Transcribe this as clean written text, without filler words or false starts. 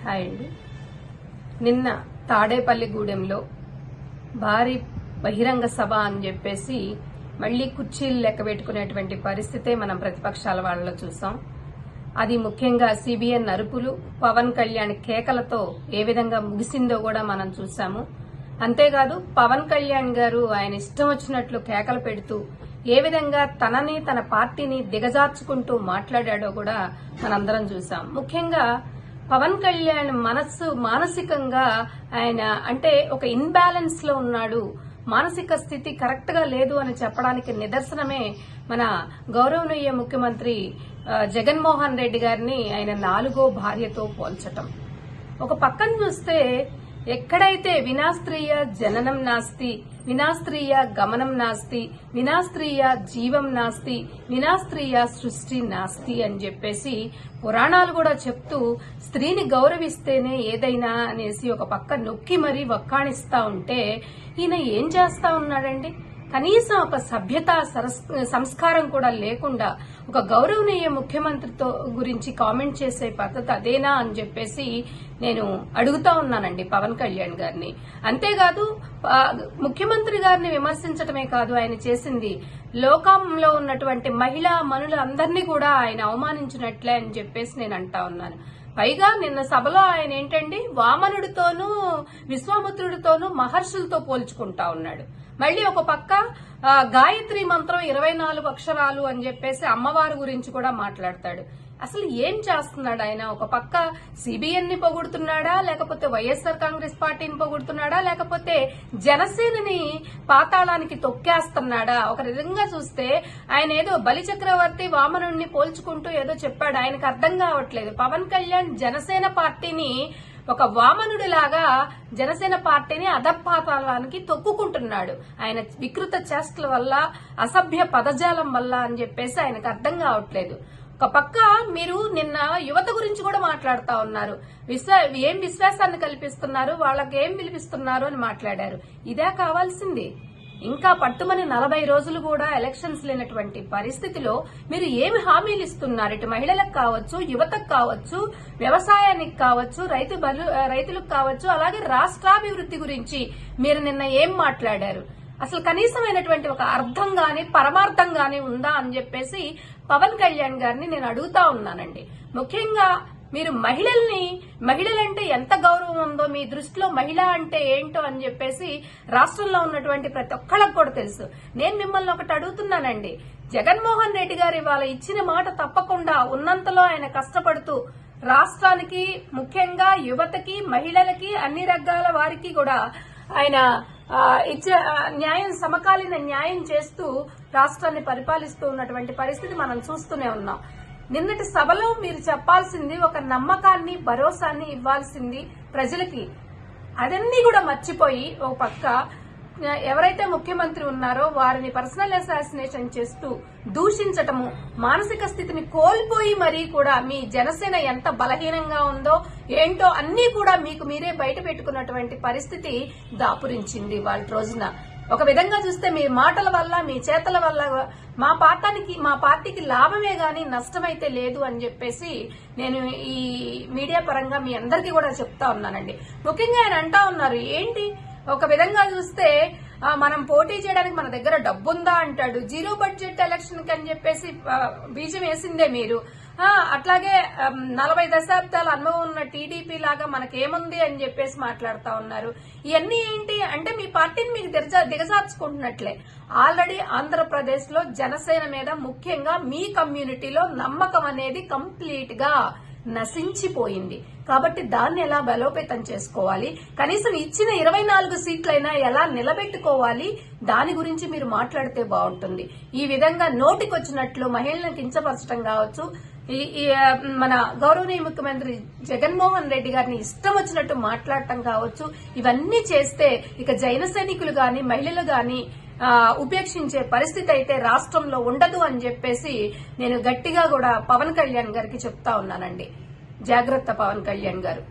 Hi అండి. నిన్న తాడేపల్లిగూడెంలో భారీ బహిరంగ సభ అని చెప్పేసి మళ్లీ కుర్చీలు లెక్క పెట్టుకునేటువంటి పరిస్థితే మనం ప్రతిపక్షాల వాళ్ళలో చూసాం. అది ముఖ్యంగా సిబిఎన్ అరుపులు, పవన్ కళ్యాణ్ కేకలతో ఏ విధంగా ముగిసిందో కూడా మనం చూసాము. అంతేకాదు పవన్ కళ్యాణ్ గారు ఆయన ఇష్టం వచ్చినట్లు కేకలు పెడుతూ ఏ విధంగా తనని తన పార్టీని దిగజార్చుకుంటూ మాట్లాడాడో కూడా మనందరం చూసాం. ముఖ్యంగా పవన్ కళ్యాణ్ మానసికంగా ఆయన అంటే ఒక ఇన్బ్యాలెన్స్ లో ఉన్నాడు, మానసిక స్థితి కరెక్ట్ గా లేదు అని చెప్పడానికి నిదర్శనమే మన గౌరవనీయ ముఖ్యమంత్రి జగన్మోహన్ రెడ్డి గారిని ఆయన 4వ భార్యతో పోల్చటం. ఒక పక్కన చూస్తే ఎక్కడైతే వినాస్త్రీయ జననం నాస్తి, వినాస్త్రీయ గమనం నాస్తి, వినాస్త్రీయ జీవం నాస్తి, వినాస్త్రీయ సృష్టి నాస్తి అని చెప్పేసి పురాణాలు కూడా చెప్తూ స్త్రీని గౌరవిస్తేనే ఏదైనా అనేసి ఒక పక్క నొక్కి మరీ వక్కాణిస్తా ఉంటే ఈయన ఏం చేస్తా ఉన్నాడండి? కనీసం ఒక సభ్యత సంస్కారం కూడా లేకుండా ఒక గౌరవనీయ ముఖ్యమంత్రితో గురించి కామెంట్ చేసే పద్ధతి అదేనా అని చెప్పేసి నేను అడుగుతా ఉన్నానండి పవన్ కళ్యాణ్ గారిని. అంతేకాదు ముఖ్యమంత్రి గారిని విమర్శించడమే కాదు, ఆయన చేసింది లోకంలో ఉన్నటువంటి మహిళా మనులందరినీ కూడా ఆయన అవమానించినట్లే అని చెప్పేసి నేను అంటా ఉన్నాను. పైగా నిన్న సభలో ఆయన ఏంటండి వామనుడితోనూ విశ్వామిత్రుడితోనూ మహర్షులతో పోల్చుకుంటా ఉన్నాడు. మళ్లీ ఒక పక్క గాయత్రి మంత్రం 24 అక్షరాలు అని చెప్పేసి అమ్మవారి గురించి కూడా మాట్లాడతాడు. అసలు ఏం చేస్తున్నాడు ఆయన? ఒక పక్క సిబిఎన్ ని పొగుడుతున్నాడా, లేకపోతే వైఎస్ఆర్ కాంగ్రెస్ పార్టీని పొగుడుతున్నాడా, లేకపోతే జనసేనని పాతాళానికి తొక్కేస్తున్నాడా? ఒక విధంగా చూస్తే ఆయన ఏదో బలిచక్రవర్తి వామనుడిని పోల్చుకుంటూ ఏదో చెప్పాడు, ఆయనకు అర్థం కావట్లేదు. పవన్ కళ్యాణ్ జనసేన పార్టీని ఒక వామనుడిలాగా జనసేన పార్టీని అధపాతాళానికి తొక్కుకుంటున్నాడు. ఆయన వికృత చేష్టల వల్ల, అసభ్య పదజాలం వల్ల అని చెప్పేసి ఆయనకు అర్థం కావట్లేదు. ఒక పక్క మీరు నిన్న యువత గురించి కూడా మాట్లాడుతా ఉన్నారు. ఏం విశ్వాసాన్ని కల్పిస్తున్నారు, వాళ్ళకి ఏం పిలిపిస్తున్నారు అని మాట్లాడారు. ఇదే కావాల్సింది? ఇంకా పట్టుమని 40 రోజులు కూడా ఎలక్షన్స్ లేనటువంటి పరిస్థితిలో మీరు ఏమి హామీలు ఇస్తున్నారు? ఇటు మహిళలకు కావచ్చు, యువతకు కావచ్చు, వ్యవసాయానికి కావచ్చు, రైతులకు కావచ్చు, అలాగే రాష్ట్రాభివృద్ధి గురించి మీరు నిన్న ఏం మాట్లాడారు? అసలు కనీసమైనటువంటి ఒక అర్థం గాని పరమార్థం గాని ఉందా అని చెప్పేసి పవన్ కళ్యాణ్ గారిని నేను అడుగుతా ఉన్నానండి. ముఖ్యంగా మీరు మహిళలంటే ఎంత గౌరవం ఉందో మీ దృష్టిలో మహిళ అంటే ఏంటో అని చెప్పేసి రాష్ట్రంలో ఉన్నటువంటి ప్రతి ఒక్కళ్ళకు కూడా తెలుసు. నేను మిమ్మల్ని ఒకటి అడుగుతున్నానండి. జగన్మోహన్ రెడ్డి గారు ఇవాళ ఇచ్చిన మాట తప్పకుండా ఉన్నంతలో ఆయన కష్టపడుతూ రాష్ట్రానికి, ముఖ్యంగా యువతకి, మహిళలకి, అన్ని రంగాల వారికి కూడా ఆయన ఇచ్చే న్యాయం, సమకాలీన న్యాయం చేస్తూ రాష్ట్రాన్ని పరిపాలిస్తూ ఉన్నటువంటి పరిస్థితి మనం చూస్తూనే ఉన్నాం. నిన్నటి సభలో మీరు చెప్పాల్సింది ఒక నమ్మకాన్ని, భరోసాన్ని ఇవ్వాల్సింది ప్రజలకి. అదన్నీ కూడా మర్చిపోయి ఒక పక్క ఎవరైతే ముఖ్యమంత్రి ఉన్నారో వారిని పర్సనల్ అసాసినేషన్ చేస్తూ దూషించటము, మానసిక స్థితిని కోల్పోయి మరీ కూడా మీ జనసేన ఎంత బలహీనంగా ఉందో ఏంటో అన్నీ కూడా మీకు మీరే బయట పెట్టుకున్నటువంటి పరిస్థితి దాపురించింది వాళ్ళ రోజున. ఒక విధంగా చూస్తే మీ మాటల వల్ల, మీ చేతల వల్ల మా పార్టీకి లాభమే గాని నష్టమైతే లేదు అని చెప్పేసి నేను ఈ మీడియా పరంగా మీ అందరికీ కూడా చెప్తా ఉన్నానండి. ముఖ్యంగా ఆయన అంటా ఉన్నారు, ఏంటి ఒక విధంగా చూస్తే మనం పోటీ చేయడానికి మన దగ్గర డబ్బుందా అంటాడు. 0 బడ్జెట్ ఎలక్షన్ అని చెప్పేసి బీజం వేసిందే మీరు. అట్లాగే 40 దశాబ్దాల అనుభవం ఉన్న టీడీపీ లాగా మనకేముంది అని చెప్పేసి మాట్లాడుతా ఉన్నారు. ఇవన్నీ ఏంటి అంటే మీ పార్టీని మీకు దిగజార్చుకుంటున్నట్లే. ఆల్రెడీ ఆంధ్రప్రదేశ్ లో జనసేన మీద, ముఖ్యంగా మీ కమ్యూనిటీలో నమ్మకం అనేది కంప్లీట్ గా నశించిపోయింది. కాబట్టి దాన్ని ఎలా బలోపేతం చేసుకోవాలి, కనీసం ఇచ్చిన 24 సీట్లైనా ఎలా నిలబెట్టుకోవాలి, దాని గురించి మీరు మాట్లాడితే బాగుంటుంది. ఈ విధంగా నోటికొచ్చినట్లు మహిళలను కించపరచడం కావచ్చు, మన గౌరవనీయ ముఖ్యమంత్రి జగన్మోహన్ రెడ్డి గారిని ఇష్టం వచ్చినట్టు మాట్లాడటం కావచ్చు, ఇవన్నీ చేస్తే ఇక జైన సైనికులు గాని, మహిళలు గాని ఉపేక్షించే పరిస్థితి అయితే రాష్ట్రంలో ఉండదు అని చెప్పేసి నేను గట్టిగా కూడా పవన్ కళ్యాణ్ గారికి చెప్తా ఉన్నానండి. జాగ్రత్త పవన్ కళ్యాణ్ గారు.